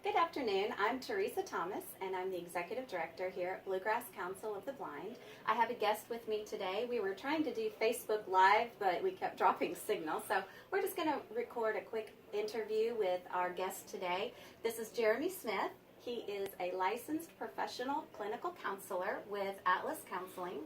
Good afternoon. I'm Theresa Thomas, and I'm the Executive Director here at Bluegrass Council of the Blind. I have a guest with me today. We were trying to do Facebook Live, but we kept dropping signal, so we're just going to record a quick interview with our guest today. This is Jeremy Smith. He is a licensed professional clinical counselor with Atlas Counseling,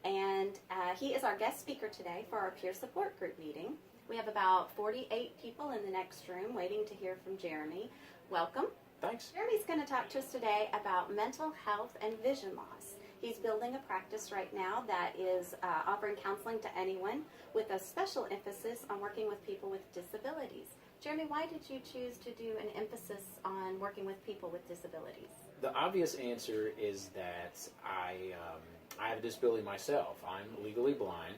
and he is our guest speaker today for our peer support group meeting. We have about 48 people in the next room waiting to hear from Jeremy. Welcome. Thanks. Jeremy's going to talk to us today about mental health and vision loss. He's building a practice right now that is offering counseling to anyone with a special emphasis on working with people with disabilities. Jeremy, why did you choose to do an emphasis on working with people with disabilities? The obvious answer is that I have a disability myself. I'm legally blind,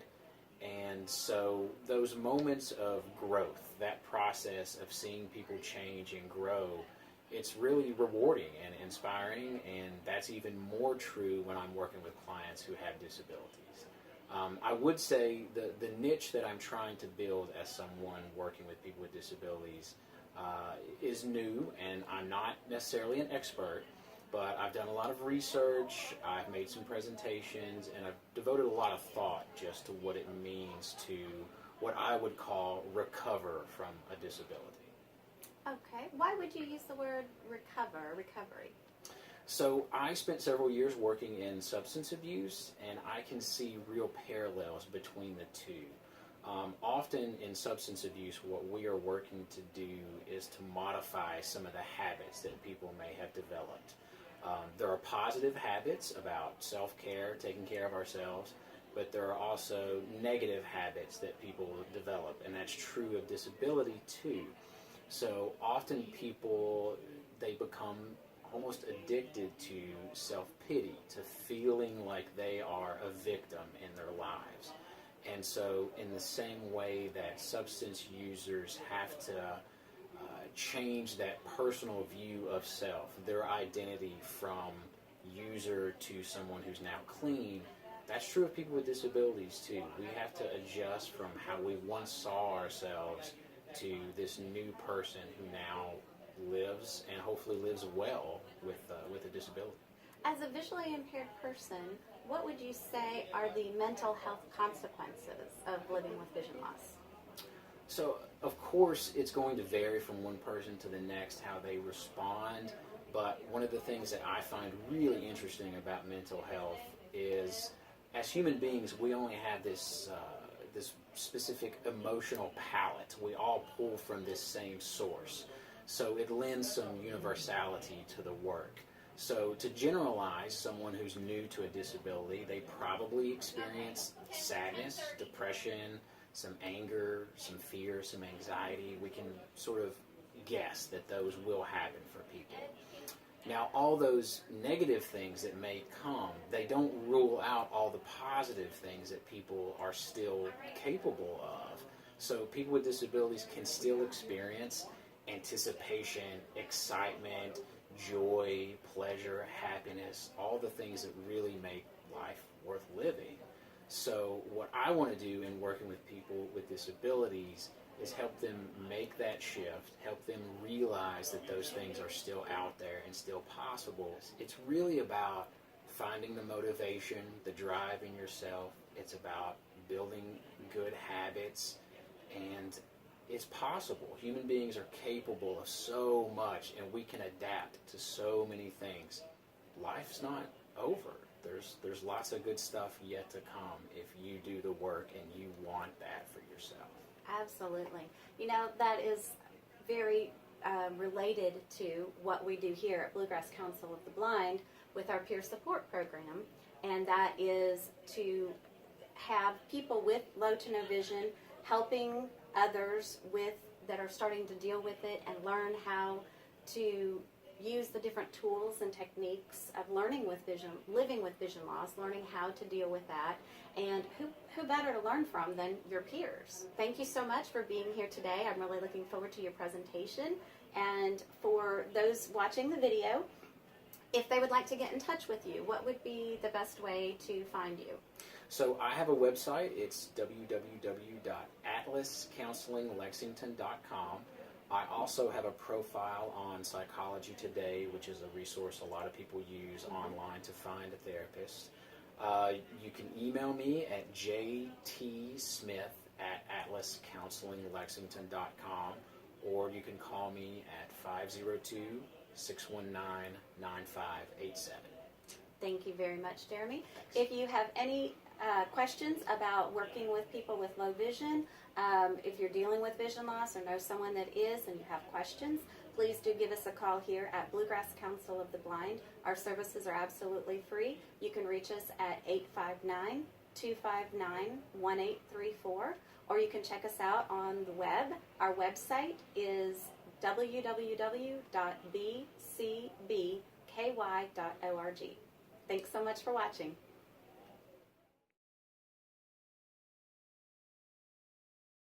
and so those moments of growth, that process of seeing people change and grow, it's really rewarding and inspiring, and that's even more true when I'm working with clients who have disabilities. I would say the niche that I'm trying to build as someone working with people with disabilities is new, and I'm not necessarily an expert, but I've done a lot of research, I've made some presentations, and I've devoted a lot of thought just to what it means to what I would call recover from a disability. Okay. Why would you use the word recovery? So I spent several years working in substance abuse, and I can see real parallels between the two. Often in substance abuse, what we are working to do is to modify some of the habits that people may have developed. There are positive habits about self-care, taking care of ourselves, but there are also negative habits that people develop, and that's true of disability too. So often people, they become almost addicted to self-pity, to feeling like they are a victim in their lives. And so in the same way that substance users have to change that personal view of self, their identity from user to someone who's now clean, that's true of people with disabilities too. We have to adjust from how we once saw ourselves to this new person who now lives, and hopefully lives well, with a disability. As a visually impaired person, what would you say are the mental health consequences of living with vision loss? So, of course, it's going to vary from one person to the next how they respond, but one of the things that I find really interesting about mental health is, as human beings, we only have this specific emotional palette. We all pull from this same source. So it lends some universality to the work. So to generalize someone who's new to a disability, they probably experience sadness, depression, some anger, some fear, some anxiety. We can sort of guess that those will happen for people. Now, all those negative things that may come, they don't rule out all the positive things that people are still capable of. So people with disabilities can still experience anticipation, excitement, joy, pleasure, happiness, all the things that really make life worth living. So what I want to do in working with people with disabilities is help them make that shift, help them realize that those things are still out there and still possible. It's really about finding the motivation, the drive in yourself. It's about building good habits, and it's possible. Human beings are capable of so much, and we can adapt to so many things. Life's not over. There's lots of good stuff yet to come if you do the work and you want that for yourself. Absolutely. You know, that is very related to what we do here at Bluegrass Council of the Blind with our peer support program, and that is to have people with low to no vision helping others that are starting to deal with it and learn how to use the different tools and techniques of living with vision loss, learning how to deal with that, and who better to learn from than your peers. Thank you so much for being here today. I'm really looking forward to your presentation. And for those watching the video, if they would like to get in touch with you, what would be the best way to find you? So I have a website. It's www.atlascounselinglexington.com. I also have a profile on Psychology Today, which is a resource a lot of people use online to find a therapist. You can email me at jtsmith@atlascounselinglexington.com, or you can call me at 502-619-9587. Thank you very much, Jeremy. If you have any questions about working with people with low vision, if you're dealing with vision loss or know someone that is and you have questions, please do give us a call here at Bluegrass Council of the Blind. Our services are absolutely free. You can reach us at 859-259-1834, or you can check us out on the web. Our website is www.bcbky.org. Thanks so much for watching.